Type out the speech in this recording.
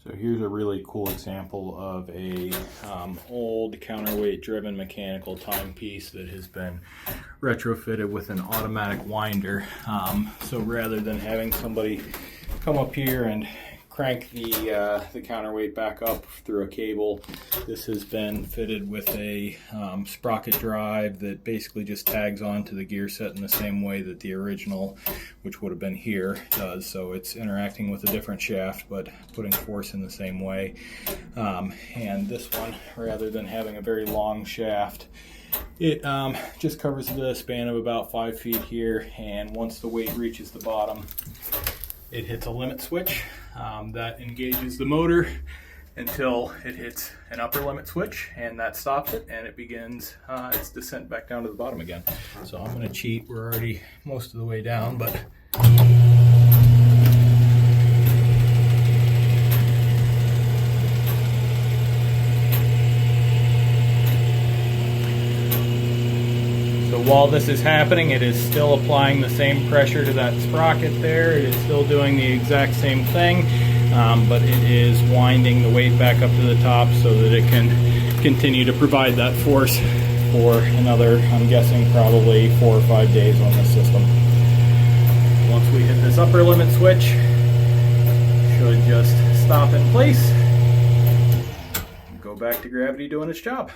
So here's a really cool example of a old counterweight driven mechanical timepiece that has been retrofitted with an automatic winder. So rather than having somebody come up here and crank the counterweight back up through a cable, this has been fitted with a sprocket drive that basically just tags onto the gear set in the same way that the original, which would have been here, does. So it's interacting with a different shaft but putting force in the same way. And this one, rather than having a very long shaft, it just covers the span of about 5 feet here, and once the weight reaches the bottom, it hits a limit switch that engages the motor until it hits an upper limit switch, and that stops it, and it begins its descent back down to the bottom again. So I'm going to cheat. We're already most of the way down, but while this is happening, it is still applying the same pressure to that sprocket there. It is still doing the exact same thing, but it is winding the weight back up to the top so that it can continue to provide that force for another, I'm guessing, probably 4 or 5 days on this system. Once we hit this upper limit switch, it should just stop in place and go back to gravity doing its job.